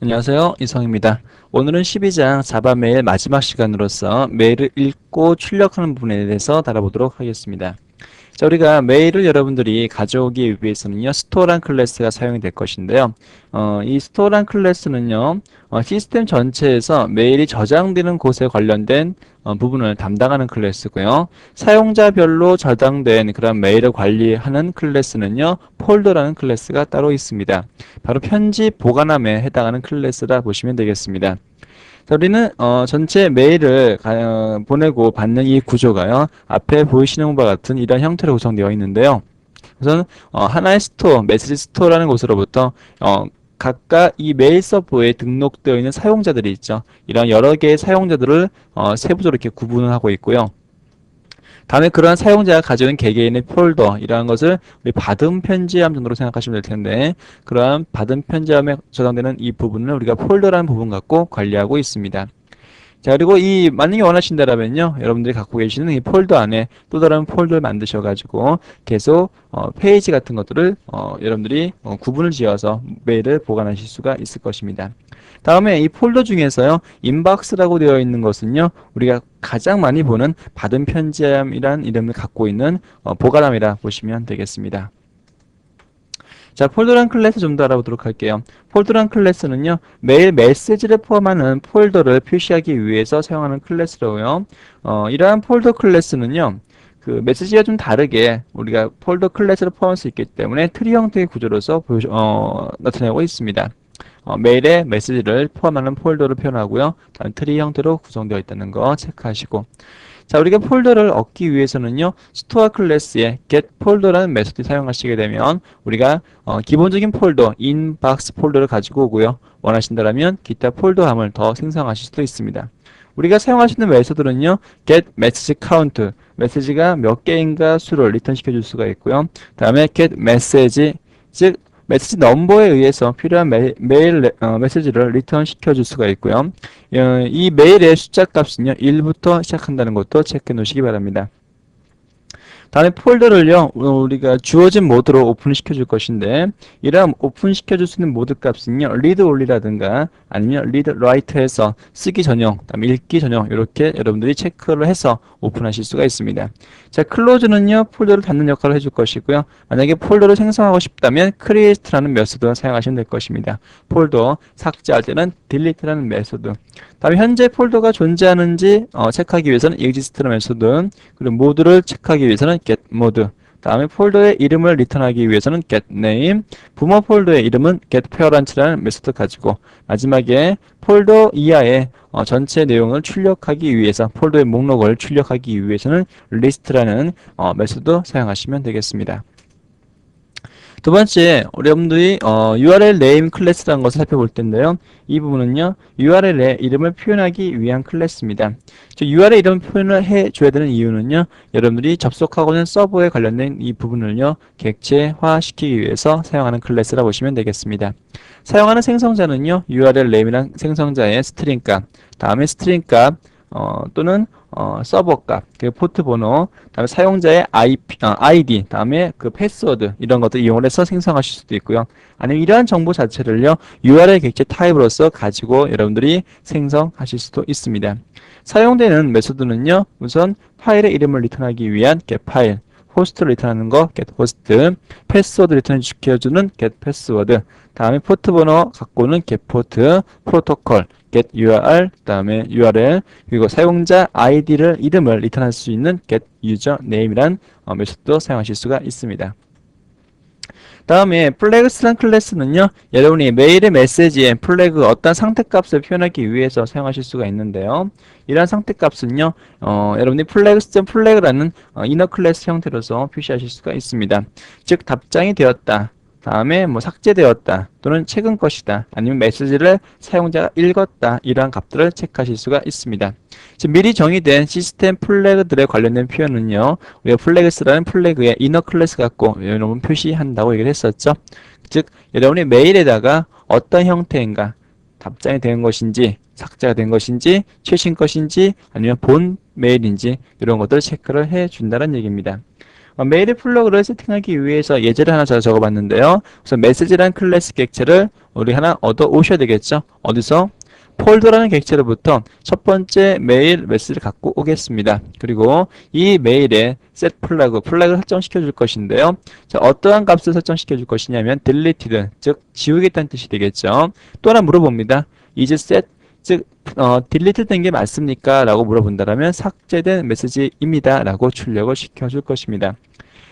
안녕하세요. 이성입니다. 오늘은 12장 자바 메일 마지막 시간으로서 메일을 읽고 출력하는 부분에 대해서 다뤄보도록 하겠습니다. 자, 우리가 메일을 여러분들이 가져오기 위해서는요, 스토어란 클래스가 사용이 될 것인데요. 이 스토어란 클래스는요, 시스템 전체에서 메일이 저장되는 곳에 관련된 부분을 담당하는 클래스고요. 사용자별로 저장된 그런 메일을 관리하는 클래스는요, 폴더라는 클래스가 따로 있습니다. 바로 편집 보관함에 해당하는 클래스라 보시면 되겠습니다. 자, 우리는 전체 메일을 보내고 받는 이 구조가요. 앞에 보이시는 것과 같은 이런 형태로 구성되어 있는데요. 우선 하나의 스토어, 메시지 스토어라는 곳으로부터 각각 이 메일 서버에 등록되어 있는 사용자들이 있죠. 이런 여러 개의 사용자들을 세부적으로 이렇게 구분을 하고 있고요. 다음에 그러한 사용자가 가지고 있는 개개인의 폴더 이러한 것을 우리 받은 편지함 정도로 생각하시면 될 텐데, 그러한 받은 편지함에 저장되는 이 부분을 우리가 폴더라는 부분 갖고 관리하고 있습니다. 자, 그리고 이 만약에 원하신다라면요, 여러분들이 갖고 계시는 이 폴더 안에 또 다른 폴더를 만드셔가지고 계속 페이지 같은 것들을 여러분들이 구분을 지어서 메일을 보관하실 수가 있을 것입니다. 다음에 이 폴더 중에서요, 인박스라고 되어 있는 것은요, 우리가 가장 많이 보는 받은 편지함이란 이름을 갖고 있는 보관함이라 보시면 되겠습니다. 자, 폴더란 클래스 좀 더 알아보도록 할게요. 폴더란 클래스는요, 메일 메시지를 포함하는 폴더를 표시하기 위해서 사용하는 클래스로요. 이러한 폴더 클래스는요, 그 메시지가 좀 다르게 우리가 폴더 클래스를 포함할 수 있기 때문에 트리 형태의 구조로서 나타내고 있습니다. 메일에 메시지를 포함하는 폴더를 표현하고요. 다른 트리 형태로 구성되어 있다는 거 체크하시고, 자, 우리가 폴더를 얻기 위해서는요, 스토어 클래스에 get 폴더라는 메소드 사용하시게 되면 우리가 기본적인 폴더, 인박스 폴더를 가지고 오고요. 원하신다면 기타 폴더함을 더 생성하실 수도 있습니다. 우리가 사용할 수 있는 메소드는요, get message count, 메시지가 몇 개인가 수를 리턴 시켜줄 수가 있고요. 다음에 get message, 즉 메시지 넘버에 의해서 필요한 메일 메시지를 리턴 시켜줄 수가 있고요. 이 메일의 숫자 값은요, 1부터 시작한다는 것도 체크해 놓으시기 바랍니다. 다음에 폴더를요, 우리가 주어진 모드로 오픈시켜 줄 것인데, 이러한 오픈시켜 줄 수 있는 모드 값은요, read only라든가 아니면 read write해서 쓰기 전용, 다음에 읽기 전용 이렇게 여러분들이 체크를 해서 오픈하실 수가 있습니다. 자, 클로즈는요, 폴더를 닫는 역할을 해줄 것이고요. 만약에 폴더를 생성하고 싶다면 create라는 메소드를 사용하시면 될 것입니다. 폴더 삭제할 때는 delete라는 메소드. 다음에 현재 폴더가 존재하는지 체크하기 위해서는 exist라는 메소드, 그리고 모드를 체크하기 위해서는 get mode, 다음에 폴더의 이름을 리턴하기 위해서는 get name, 부모 폴더의 이름은 get parent라는 메소드 가지고, 마지막에 폴더 이하의 전체 내용을 출력하기 위해서, 폴더의 목록을 출력하기 위해서는 list라는 메소드 사용하시면 되겠습니다. 두 번째, 우리 여러분들이 URL name 클래스라는 것을 살펴볼 텐데요. 이 부분은요, URL의 이름을 표현하기 위한 클래스입니다. 즉, URL 이름 표현을 해줘야 되는 이유는요, 여러분들이 접속하고 있는 서버에 관련된 이 부분을요, 객체화시키기 위해서 사용하는 클래스라 보시면 되겠습니다. 사용하는 생성자는요, URL name이란 생성자의 스트링 값, 다음에 스트링 값, 또는 서버 값, 그 포트 번호, 다음에 사용자의 ID, 다음에 그 패스워드 이런 것들 이용을 해서 생성하실 수도 있고요. 아니면 이러한 정보 자체를요, URL 객체 타입으로서 가지고 여러분들이 생성하실 수도 있습니다. 사용되는 메소드는요, 우선 파일의 이름을 리턴하기 위한 get 파일, 호스트를 리턴하는 거 get host, 패스워드 리턴 시켜주는 get 패스워드, 다음에 포트 번호 갖고는 get 포트, 프로토콜, get URL, 다음에 URL, 그리고 사용자 아이디를 이름을 리턴할 수 있는 get user name이란 메소드도 사용하실 수가 있습니다. 다음에 플래그스란 클래스는요, 여러분이 메일의 메시지에 플래그 어떤 상태값을 표현하기 위해서 사용하실 수가 있는데요. 이러한 상태값은요, 여러분이 플래그라는 이너 클래스 형태로서 표시하실 수가 있습니다. 즉, 답장이 되었다, 다음에 뭐 삭제되었다, 또는 최근 것이다, 아니면 메시지를 사용자가 읽었다, 이러한 값들을 체크하실 수가 있습니다. 지금 미리 정의된 시스템 플래그들에 관련된 표현은요, 우리가 플래그스라는 플래그의 이너 클래스 갖고 여러분 표시한다고 얘기를 했었죠. 즉, 여러분이 메일에다가 어떤 형태인가, 답장이 된 것인지, 삭제가 된 것인지, 최신 것인지, 아니면 본 메일인지 이런 것들을 체크를 해준다는 얘기입니다. 메일 플러그를 세팅하기 위해서 예제를 하나 적어봤는데요. 우선 메시지란 클래스 객체를 우리 하나 얻어 오셔야 되겠죠. 어디서? 폴더라는 객체로부터 첫 번째 메일 메시지를 갖고 오겠습니다. 그리고 이 메일에 set 플래그를 설정시켜 줄 것인데요. 자, 어떠한 값을 설정시켜 줄 것이냐면 deleted, 즉 지우겠다는 뜻이 되겠죠. 또 하나 물어봅니다. is set, 즉 딜리트 된 게 맞습니까? 라고 물어본다면 삭제된 메시지입니다. 라고 출력을 시켜줄 것입니다.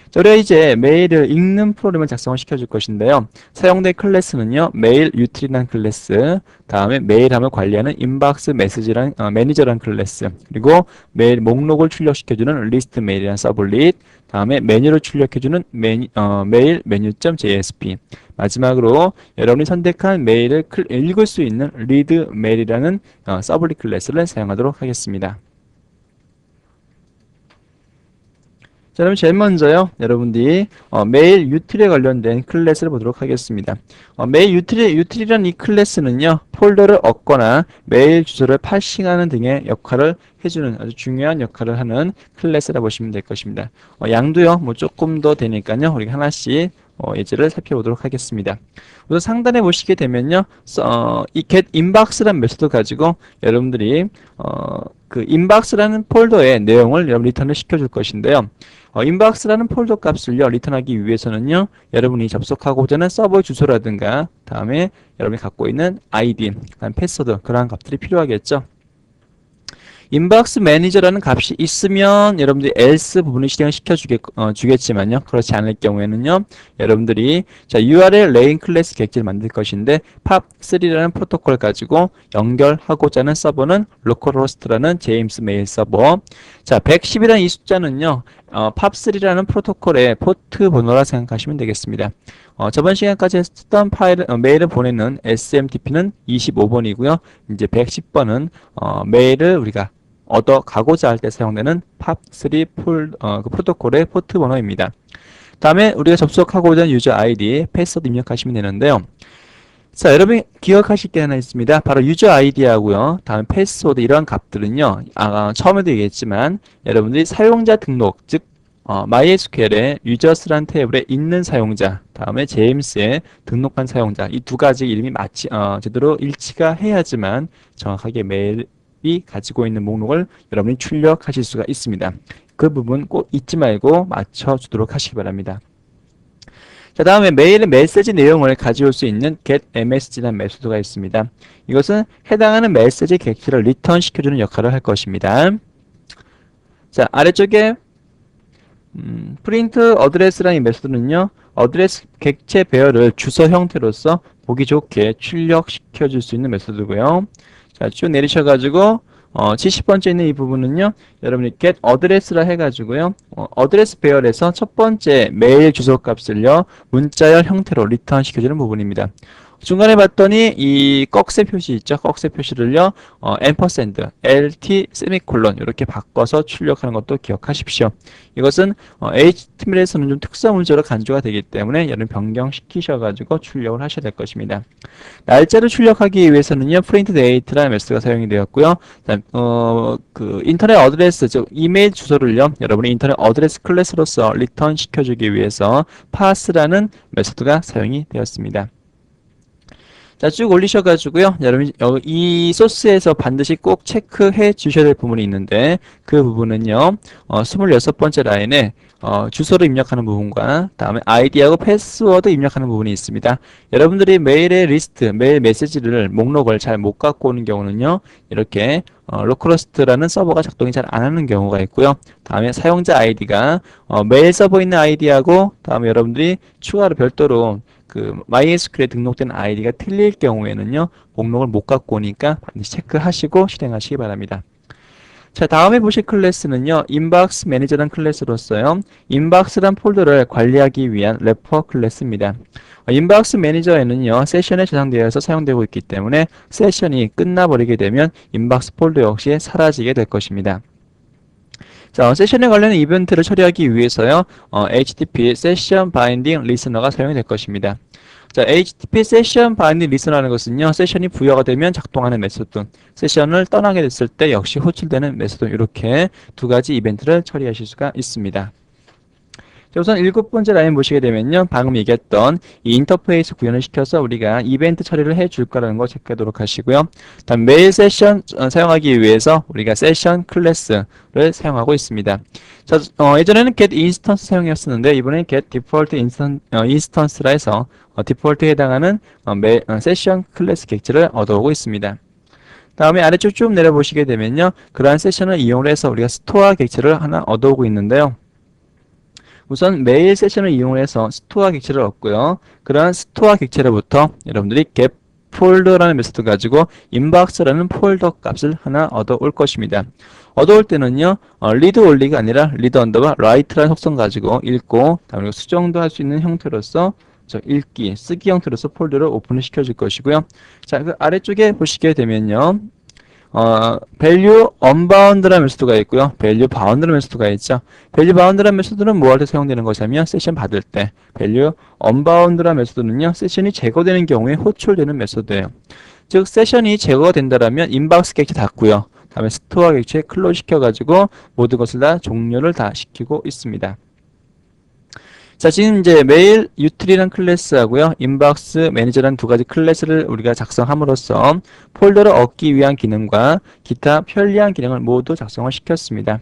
자, 우리가 이제 메일을 읽는 프로그램을 작성을 시켜줄 것인데요. 사용된 클래스는요, 메일 유틸이라는 클래스, 다음에 메일함을 관리하는 인박스 메시지란 매니저라는 클래스, 그리고 메일 목록을 출력시켜주는 리스트 메일이라는 서블릿, 다음에 메뉴를 출력해주는 메일 메뉴.jsp, 마지막으로 여러분이 선택한 메일을 읽을 수 있는 리드 메일이라는 서블릿 클래스를 사용하도록 하겠습니다. 자, 그럼 제일 먼저요, 여러분들이 메일 유틸에 관련된 클래스를 보도록 하겠습니다. 메일 유틸이라는 이 클래스는요, 폴더를 얻거나 메일 주소를 파싱하는 등의 역할을 해주는 아주 중요한 역할을 하는 클래스라 보시면 될 것입니다. 양도요, 뭐 조금 더 되니까요, 우리가 하나씩 예제를 살펴보도록 하겠습니다. 우선 상단에 보시게 되면요, 이 getInbox라는 메소드 가지고 여러분들이 그 inbox라는 폴더의 내용을 여러분 리턴을 시켜줄 것인데요. inbox라는 폴더 값을요 리턴하기 위해서는요, 여러분이 접속하고자 하는 서버 주소라든가, 다음에 여러분이 갖고 있는 아이디, 그다음 패스워드, 그러한 값들이 필요하겠죠. 인박스 매니저라는 값이 있으면 여러분들이 else 부분을 실행을 주겠지만요. 그렇지 않을 경우에는요. 여러분들이 자, URL 레인 클래스 객체를 만들 것인데 pub3라는 프로토콜 가지고 연결하고자 하는 서버는 localhost라는 제임스 메일 서버. 자, 110이라는 이 숫자는요. pub3라는 프로토콜의 포트 번호라 생각하시면 되겠습니다. 저번 시간까지 했던 메일을 보내는 SMTP는 25번이고요. 이제 110번은 메일을 우리가 얻어가고자 할 때 사용되는 pub3 그 프로토콜의 포트 번호입니다. 다음에 우리가 접속하고자 하는 유저 아이디, 패스워드 입력하시면 되는데요. 자, 여러분이 기억하실 게 하나 있습니다. 바로 유저 아이디하고요. 다음 패스워드 이러한 값들은요. 처음에도 얘기했지만 여러분들이 사용자 등록, 즉 MySQL의 유저스란 테이블에 있는 사용자, 다음에 제임스에 등록한 사용자, 이 두 가지 이름이 제대로 일치가 해야지만 정확하게 메일이 가지고 있는 목록을 여러분이 출력하실 수가 있습니다. 그 부분 꼭 잊지 말고 맞춰주도록 하시기 바랍니다. 자, 다음에 메일의 메시지 내용을 가져올 수 있는 getMSG라는 메소드가 있습니다. 이것은 해당하는 메시지 객체를 리턴 시켜주는 역할을 할 것입니다. 자, 아래쪽에 프린트 어드레스라는 이 메소드는요, 어드레스 객체 배열을 주소 형태로서 보기 좋게 출력시켜 줄 수 있는 메소드고요. 자, 쭉 내리셔가지고 70번째 있는 이 부분은요, 여러분이 get address라 해가지고요, 어드레스 배열에서 첫 번째 메일 주소 값을요, 문자열 형태로 리턴 시켜주는 부분입니다. 중간에 봤더니 이 꺽쇠 표시 있죠? 꺽쇠 표시를요, ampersand, lt, 세미콜론 이렇게 바꿔서 출력하는 것도 기억하십시오. 이것은 HTML에서는 좀 특수한 문자로 간주가 되기 때문에 여러분 변경시키셔가지고 출력을 하셔야 될 것입니다. 날짜를 출력하기 위해서는요, print date라는 메소드가 사용이 되었고요. 그 인터넷 어드레스, 즉 이메일 주소를요, 여러분이 인터넷 어드레스 클래스로서 리턴 시켜주기 위해서 pars라는 메소드가 사용이 되었습니다. 자, 쭉 올리셔가지고요. 여러분, 이 소스에서 반드시 꼭 체크해 주셔야 될 부분이 있는데, 그 부분은요, 26번째 라인에, 주소를 입력하는 부분과, 다음에 아이디하고 패스워드 입력하는 부분이 있습니다. 여러분들이 메일의 리스트, 메일 메시지를, 목록을 잘 못 갖고 오는 경우는요, 이렇게, 로컬호스트라는 서버가 작동이 잘 안 하는 경우가 있고요. 다음에 사용자 아이디가, 메일 서버에 있는 아이디하고, 다음에 여러분들이 추가로 별도로, 그 MySQL에 등록된 아이디가 틀릴 경우에는요, 목록을 못 갖고 오니까 반드시 체크하시고 실행하시기 바랍니다. 자, 다음에 보실 클래스는요, 인박스 매니저라는 클래스로서요, 인박스란 폴더를 관리하기 위한 래퍼 클래스입니다. 인박스 매니저에는요, 세션에 저장되어서 사용되고 있기 때문에 세션이 끝나버리게 되면 인박스 폴더 역시 사라지게 될 것입니다. 자, 세션에 관련된 이벤트를 처리하기 위해서요, HTTP 세션 바인딩 리스너가 사용이 될 것입니다. 자, HTTP 세션 바인딩 리스너라는 것은요, 세션이 부여가 되면 작동하는 메소드, 세션을 떠나게 됐을 때 역시 호출되는 메소드, 이렇게 두 가지 이벤트를 처리하실 수가 있습니다. 자, 우선 7번째 라인 보시게 되면요. 방금 얘기했던 이 인터페이스 구현을 시켜서 우리가 이벤트 처리를 해줄 거라는 거 체크하도록 하시고요. 다음 메일 세션 사용하기 위해서 우리가 세션 클래스를 사용하고 있습니다. 자, 예전에는 get instance 사용했었는데 이번엔 get default instance라 해서 디폴트에 해당하는 세션 클래스 객체를 얻어오고 있습니다. 다음에 아래쪽 쭉 내려보시게 되면요. 그러한 세션을 이용해서 우리가 스토어 객체를 하나 얻어오고 있는데요. 우선 메일 세션을 이용해서 스토어 객체를 얻고요. 그러한 스토어 객체로부터 여러분들이 get 폴더라는 메소드 가지고 인박스라는 폴더 값을 하나 얻어올 것입니다. 얻어올 때는요, 리드 올리가 아니라 리드 언더바 라이트라는 속성 가지고 읽고, 다음에 수정도 할 수 있는 형태로서 읽기, 쓰기 형태로서 폴더를 오픈을 시켜줄 것이고요. 자, 그 아래쪽에 보시게 되면요. value unbound라는 메소드가 있고요. value bound라는 메소드가 있죠. value bound라는 메소드는 뭐 할 때 사용되는 것이냐면 세션 받을 때, value unbound라는 메소드는요. 세션이 제거되는 경우에 호출되는 메소드예요. 즉 세션이 제거가 된다라면 인박스 객체 닫고요. 다음에 스토어 객체 클로즈 시켜가지고 모든 것을 다 종료를 다 시키고 있습니다. 자, 지금 이제 메일 유틸이라는 클래스하고요. 인박스 매니저라는 두 가지 클래스를 우리가 작성함으로써 폴더를 얻기 위한 기능과 기타 편리한 기능을 모두 작성을 시켰습니다.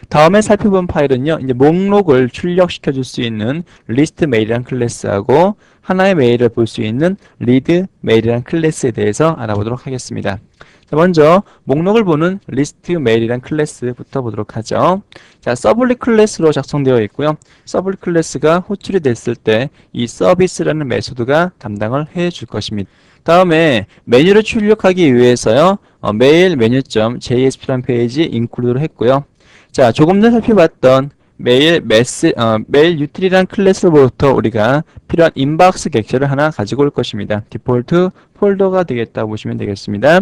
다음에 살펴본 파일은요. 이제 목록을 출력시켜 줄 수 있는 리스트 메일이라는 클래스하고 하나의 메일을 볼 수 있는 리드 메일이라는 클래스에 대해서 알아보도록 하겠습니다. 자, 먼저 목록을 보는 리스트 메일이라는 클래스부터 보도록 하죠. 자, 서블릿 클래스로 작성되어 있고요. 서블릿 클래스가 호출이 됐을 때 이 서비스라는 메소드가 담당을 해줄 것입니다. 다음에 메뉴를 출력하기 위해서요. 메일 메뉴.jsp라는 페이지 인클루드를 했고요. 자, 조금 전에 살펴봤던 메일 유틸이라는 클래스로부터 우리가 필요한 인박스 객체를 하나 가지고 올 것입니다. 디폴트 폴더가 되겠다 보시면 되겠습니다.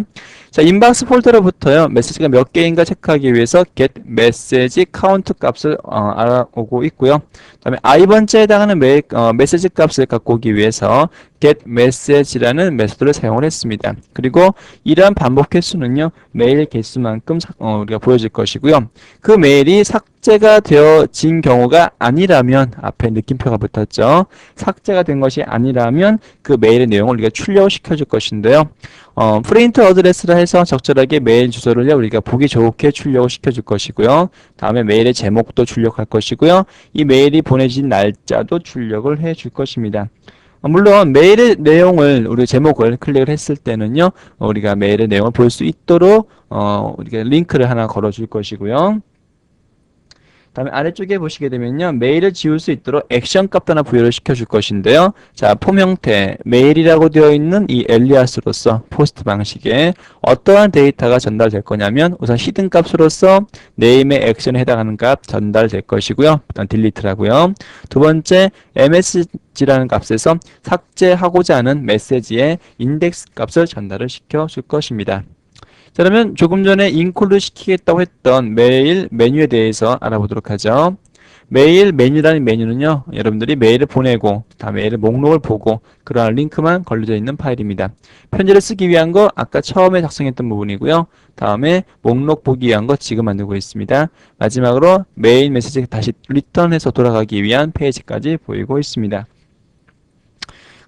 자, 인박스 폴더로부터요. 메시지가 몇 개인가 체크하기 위해서 get message count 값을 알아오고 있고요. 그다음에 i번째에 해당하는 메시지 값을 갖고 오기 위해서 get message라는 메소드를 사용을 했습니다. 그리고 이러한 반복 횟수는요. 메일 개수만큼 우리가 보여질 것이고요. 그 메일이 삭제가 되어진 경우가 아니라면 앞에 느낌표가 붙었죠. 삭제가 된 것이 아니라면 그 메일의 내용을 우리가 출력을 시켜줄 것인데요. 프린트 어드레스라 해서 적절하게 메일 주소를 우리가 보기 좋게 출력을 시켜줄 것이고요. 다음에 메일의 제목도 출력할 것이고요. 이 메일이 보내진 날짜도 출력을 해줄 것입니다. 물론 메일의 내용을 우리 제목을 클릭을 했을 때는요. 우리가 메일의 내용을 볼 수 있도록 우리가 링크를 하나 걸어줄 것이고요. 다음에 아래쪽에 보시게 되면요. 메일을 지울 수 있도록 액션 값도 하나 부여를 시켜줄 것인데요. 자, 폼 형태, 메일이라고 되어 있는 이 엘리아스로서 포스트 방식에 어떠한 데이터가 전달될 거냐면 우선 히든 값으로서 네임의 액션에 해당하는 값 전달될 것이고요. 일단 딜리트라고요. 두 번째, msg라는 값에서 삭제하고자 하는 메시지의 인덱스 값을 전달을 시켜줄 것입니다. 자, 그러면 조금 전에 인클루드 시키겠다고 했던 메일 메뉴에 대해서 알아보도록 하죠. 메일 메뉴라는 메뉴는요, 여러분들이 메일을 보내고, 다음 메일의 목록을 보고, 그러한 링크만 걸려져 있는 파일입니다. 편지를 쓰기 위한 거, 아까 처음에 작성했던 부분이고요. 다음에 목록 보기 위한 거 지금 만들고 있습니다. 마지막으로 메일 메시지 다시 리턴해서 돌아가기 위한 페이지까지 보이고 있습니다.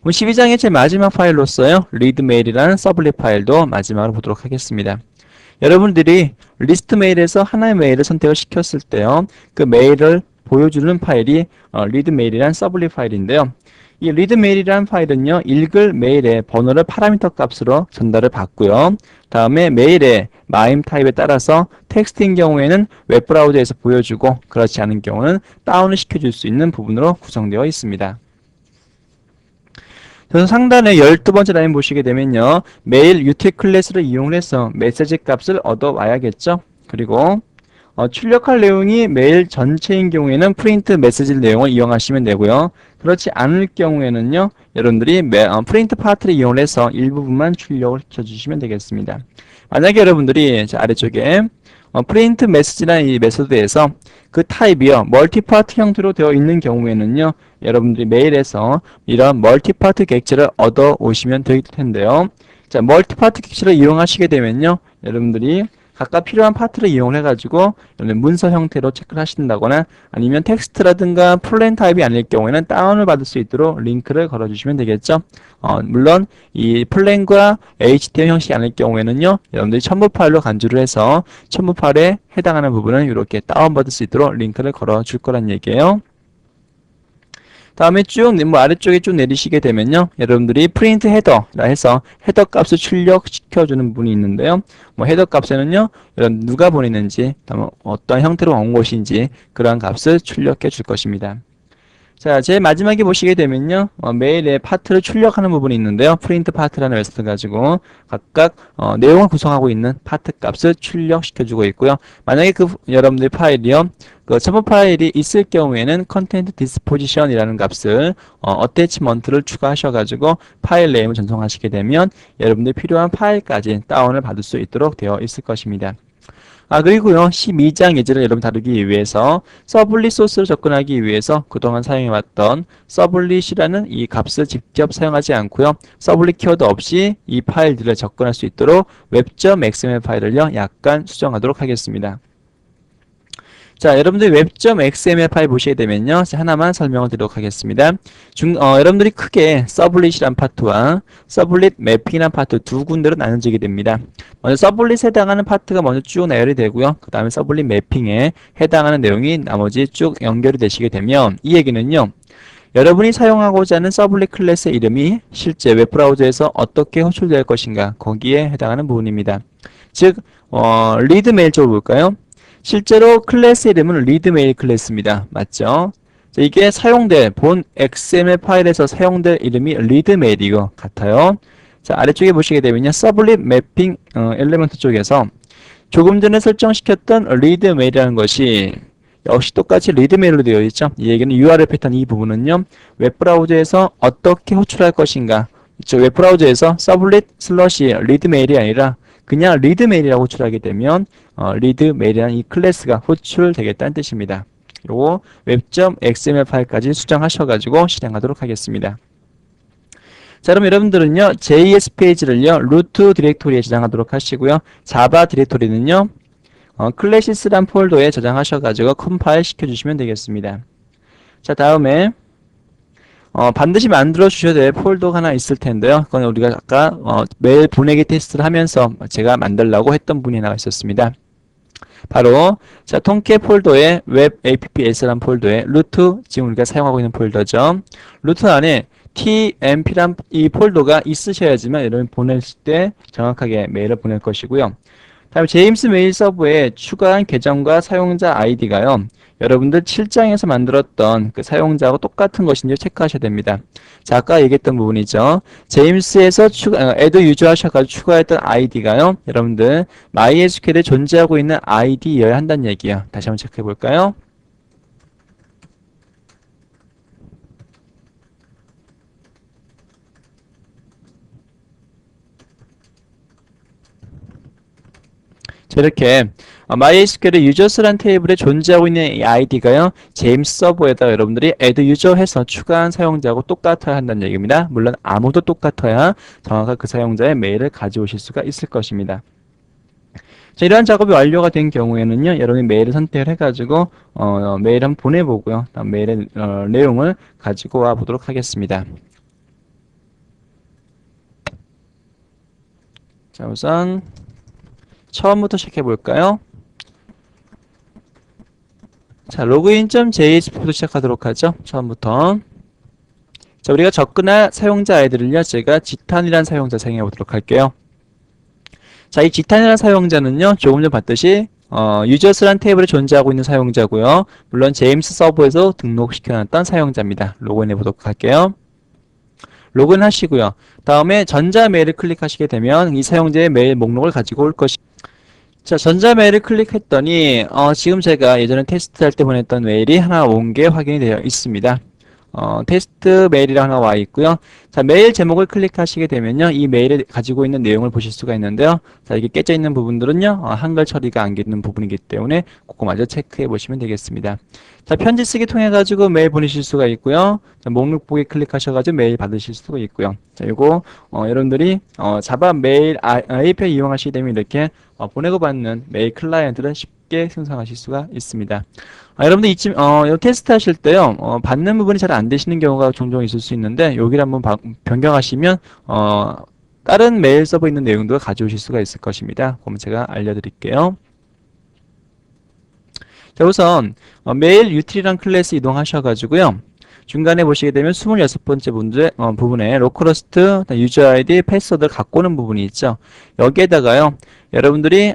그럼 12장의 제 마지막 파일로서요. 리드메일이라는 서블릿 파일도 마지막으로 보도록 하겠습니다. 여러분들이 리스트 메일에서 하나의 메일을 선택을 시켰을 때요. 그 메일을 보여주는 파일이 리드메일이라는 서블릿 파일인데요. 이 리드메일이라는 파일은요. 읽을 메일의 번호를 파라미터 값으로 전달을 받고요. 다음에 메일의 마임 타입에 따라서 텍스트인 경우에는 웹브라우저에서 보여주고 그렇지 않은 경우는 다운을 시켜줄 수 있는 부분으로 구성되어 있습니다. 그래서 상단에 12번째 라인 보시게 되면요. 메일 유틸 클래스를 이용해서 메시지 값을 얻어와야겠죠. 그리고 출력할 내용이 메일 전체인 경우에는 프린트 메시지 내용을 이용하시면 되고요. 그렇지 않을 경우에는요. 여러분들이 프린트 파트를 이용해서 일부분만 출력을 시켜주시면 되겠습니다. 만약에 여러분들이 아래쪽에 프린트 메시지라는 이 메소드에서 그 타입이요. 멀티파트 형태로 되어 있는 경우에는요. 여러분들이 메일에서 이런 멀티파트 객체를 얻어 오시면 될 텐데요. 자, 멀티파트 객체를 이용하시게 되면요. 여러분들이 각각 필요한 파트를 이용해가지고 문서 형태로 체크를 하신다거나 아니면 텍스트라든가 플레인 타입이 아닐 경우에는 다운을 받을 수 있도록 링크를 걸어주시면 되겠죠. 물론 이 플랜과 HTML 형식이 아닐 경우에는요, 여러분들이 첨부 파일로 간주를 해서 첨부 파일에 해당하는 부분은 이렇게 다운받을 수 있도록 링크를 걸어 줄 거란 얘기예요. 다음에 쭉 아래쪽에 쭉 내리시게 되면요, 여러분들이 프린트 헤더라 해서 헤더 값을 출력시켜주는 부분이 있는데요. 헤더 값에는요, 여러분 누가 보내는지, 어떤 형태로 온 것인지 그러한 값을 출력해 줄 것입니다. 자, 제일 마지막에 보시게 되면요, 메일에 파트를 출력하는 부분이 있는데요. 프린트 파트라는 웨스트 가지고 각각 내용을 구성하고 있는 파트 값을 출력시켜주고 있고요. 만약에 여러분들 파일이요, 첨부 파일이 있을 경우에는 컨텐트 디스포지션이라는 값을 어태치먼트를 추가하셔가지고 파일 네임을 전송하시게 되면 여러분들 필요한 파일까지 다운을 받을 수 있도록 되어 있을 것입니다. 그리고요, 12장 예제를 여러분 다루기 위해서 서블릿 소스로 접근하기 위해서 그동안 사용해왔던 서블릿이라는 이 값을 직접 사용하지 않고요, 서블릿 키워드 없이 이 파일들을 접근할 수 있도록 web.xml 파일을요, 약간 수정하도록 하겠습니다. 자, 여러분들 web.xml 파일 보시게 되면요, 하나만 설명을 드리도록 하겠습니다. 여러분들이 크게 서블릿이란 파트와 서블릿 매핑이란 파트 두 군데로 나눠지게 됩니다. 먼저 서블릿에 해당하는 파트가 먼저 쭉 나열이 되고요. 그 다음에 서블릿 매핑에 해당하는 내용이 나머지 쭉 연결이 되시게 되면, 이 얘기는요, 여러분이 사용하고자 하는 서블릿 클래스의 이름이 실제 웹브라우저에서 어떻게 호출될 것인가, 거기에 해당하는 부분입니다. 즉, 리드 메일 쪽을 볼까요? 실제로 클래스 이름은 리드메일 클래스입니다. 맞죠? 자, 이게 사용될 본 XML 파일에서 사용될 이름이 리드메일이고 같아요. 자, 아래쪽에 보시게 되면요, 서블릿 매핑 엘리먼트 쪽에서 조금 전에 설정시켰던 리드메일이라는 것이 역시 똑같이 리드메일로 되어 있죠. 이 얘기는 URL 패턴 이 부분은요, 웹브라우저에서 어떻게 호출할 것인가, 웹브라우저에서 서블릿 슬러시 리드메일이 아니라 그냥 리드메일이라고 호출하게 되면 리드메일이라는 이 클래스가 호출되겠다는 뜻입니다. 요거 web.xml 파일까지 수정하셔가지고 실행하도록 하겠습니다. 자, 그럼 여러분들은요, JS 페이지를요, 루트 디렉토리에 저장하도록 하시고요, 자바 디렉토리는요, 클래시스란 폴더에 저장하셔가지고 컴파일 시켜주시면 되겠습니다. 자, 다음에 반드시 만들어 주셔야 될 폴더가 하나 있을 텐데요. 그건 우리가 아까 메일 보내기 테스트를 하면서 제가 만들려고 했던 분이 하나 있었습니다. 바로 자, 통계 폴더에 웹 apps라는 폴더에 루트, 지금 우리가 사용하고 있는 폴더죠. 루트 안에 tmp란 이 폴더가 있으셔야지만 여러분 보내실 때 정확하게 메일을 보낼 것이고요. 다음에 제임스 메일 서버에 추가한 계정과 사용자 아이디가요, 여러분들 7장에서 만들었던 그 사용자하고 똑같은 것인지 체크하셔야 됩니다. 자, 아까 얘기했던 부분이죠. 제임스에서 add 유저 하셔가지고 추가했던 아이디가요, 여러분들 MySQL에 존재하고 있는 아이디여야 한다는 얘기예요. 다시 한번 체크해 볼까요? 자, 이렇게 MySQL의 유저스란 테이블에 존재하고 있는 이 아이디가요, 제임스 서버에다 여러분들이 add 유저 해서 추가한 사용자하고 똑같아야 한다는 얘기입니다. 물론 아무도 똑같아야 정확한 그 사용자의 메일을 가져오실 수가 있을 것입니다. 자, 이러한 작업이 완료가 된 경우에는요, 여러분이 메일을 선택을 해가지고 메일 한번 보내보고요, 다음 메일의 내용을 가지고 와 보도록 하겠습니다. 자, 우선 처음부터 시작해 볼까요? 자, login.js부터 시작하도록 하죠. 처음부터. 자, 우리가 접근할 사용자 아이디를요, 제가 지탄이라는 사용자 사용해 보도록 할게요. 자, 이 지탄이라는 사용자는요, 조금 전 봤듯이 유저스란 테이블에 존재하고 있는 사용자고요. 물론 제임스 서버에서 등록시켜놨던 사용자입니다. 로그인해 보도록 할게요. 로그인 하시고요. 다음에 전자메일을 클릭하시게 되면 이 사용자의 메일 목록을 가지고 올 것입니다. 자, 전자메일을 클릭했더니 지금 제가 예전에 테스트할 때 보냈던 메일이 하나 온 게 확인이 되어 있습니다. 테스트 메일이라 하나 와 있고요. 자, 메일 제목을 클릭하시게 되면요. 이 메일에 가지고 있는 내용을 보실 수가 있는데요. 자, 이게 깨져 있는 부분들은요. 한글 처리가 안 되는 부분이기 때문에 그거 마저 체크해 보시면 되겠습니다. 자, 편지 쓰기 통해 가지고 메일 보내실 수가 있고요. 자, 목록 보기 클릭하셔 가지고 메일 받으실 수가 있고요. 자, 이거 여러분들이 자바 메일 API 이용하시게 되면 이렇게 보내고 받는 메일 클라이언트를 쉽게 생성하실 수가 있습니다. 여러분들 이쯤 이 테스트 하실 때요. 받는 부분이 잘 안 되시는 경우가 종종 있을 수 있는데 여기를 한번 변경하시면 다른 메일 서버 있는 내용도 가져오실 수가 있을 것입니다. 그럼 제가 알려드릴게요. 자, 우선 메일 유틸이란 클래스 이동하셔가지고요. 중간에 보시게 되면 26번째 부분에 로컬호스트, 유저 아이디, 패스워드를 갖고 오는 부분이 있죠. 여기에다가요. 여러분들이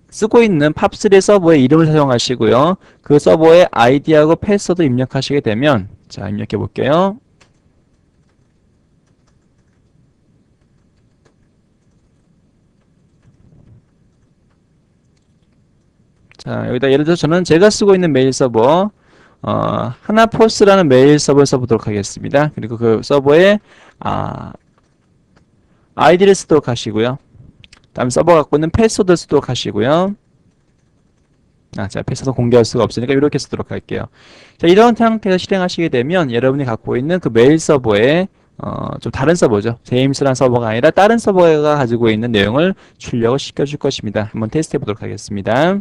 쓰고 있는 팝3 서버의 이름을 사용하시고요. 그 서버의 아이디하고 패스워드 입력하시게 되면 자, 입력해 볼게요. 자, 여기다 예를 들어서 저는 제가 쓰고 있는 메일 서버 하나포스라는 메일 서버를 써보도록 하겠습니다. 그리고 그 서버에 아이디를 쓰도록 하시고요. 다음 서버 갖고 있는 패스워드 쓰도록 하시고요. 자, 패스워드 공개할 수가 없으니까 이렇게 쓰도록 할게요. 자, 이런 상태에서 실행하시게 되면 여러분이 갖고 있는 그 메일 서버에 좀 다른 서버죠. 제임스라는 서버가 아니라 다른 서버가 가지고 있는 내용을 출력을 시켜줄 것입니다. 한번 테스트 해보도록 하겠습니다.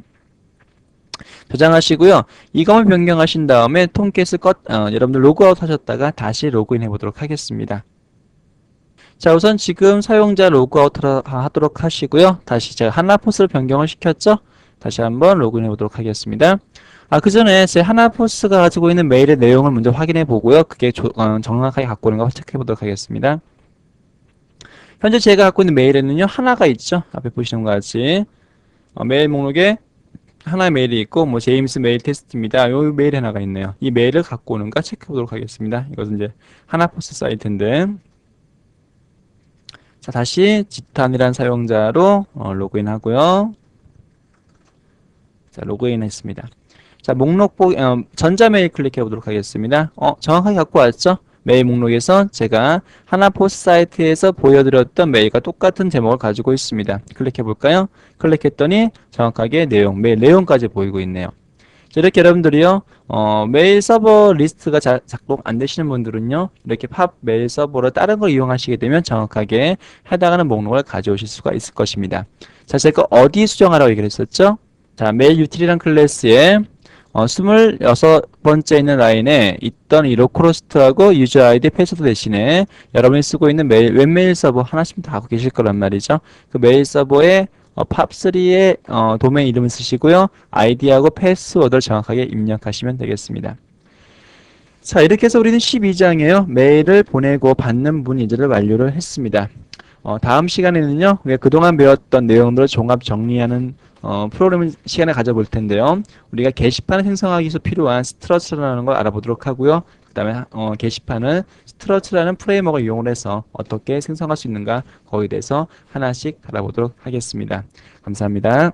저장하시고요. 이것만 변경하신 다음에 톰캣을 여러분들 로그아웃 하셨다가 다시 로그인 해보도록 하겠습니다. 자, 우선 지금 사용자 로그아웃 하도록 하시고요. 다시 제가 하나포스를 변경을 시켰죠. 다시 한번 로그인 해보도록 하겠습니다. 그 전에 제 하나포스가 가지고 있는 메일의 내용을 먼저 확인해 보고요. 그게 정확하게 갖고 있는 거 체크해 보도록 하겠습니다. 현재 제가 갖고 있는 메일에는요, 하나가 있죠. 앞에 보시는 것 같이. 메일 목록에 하나의 메일이 있고, 뭐, 제임스 메일 테스트입니다. 요 메일 하나가 있네요. 이 메일을 갖고 오는가 체크해 보도록 하겠습니다. 이것은 이제 하나포스 사이트인데. 자, 다시 지탄이라는 사용자로 로그인 하고요. 자, 로그인 했습니다. 자, 목록 전자메일 클릭해 보도록 하겠습니다. 정확하게 갖고 왔죠? 메일 목록에서 제가 하나포스 사이트에서 보여드렸던 메일과 똑같은 제목을 가지고 있습니다. 클릭해 볼까요? 클릭했더니 정확하게 메일 내용까지 보이고 있네요. 자, 이렇게 여러분들이요, 메일 서버 리스트가 작동 안 되시는 분들은요, 이렇게 팝 메일 서버로 다른 걸 이용하시게 되면 정확하게 해당하는 목록을 가져오실 수가 있을 것입니다. 자, 제가 어디 수정하라고 얘기를 했었죠? 자, 메일 유틸이란 클래스에 26번째 있는 라인에 있던 이 로컬호스트하고 유저 아이디 패스워드 대신에 여러분이 쓰고 있는 웹메일 서버 하나씩 다 갖고 계실 거란 말이죠. 그 메일 서버에 팝3의 도메인 이름을 쓰시고요. 아이디하고 패스워드를 정확하게 입력하시면 되겠습니다. 자, 이렇게 해서 우리는 12장에요. 메일을 보내고 받는 문의들을 완료를 했습니다. 다음 시간에는요, 우리가 그동안 배웠던 내용들을 종합 정리하는 프로그램 시간을 가져볼 텐데요. 우리가 게시판을 생성하기 위해서 필요한 스트러처라는 걸 알아보도록 하고요. 그 다음에 게시판은 스트러처라는 프레임워크를 이용을 해서 어떻게 생성할 수 있는가 거기에 대해서 하나씩 알아보도록 하겠습니다. 감사합니다.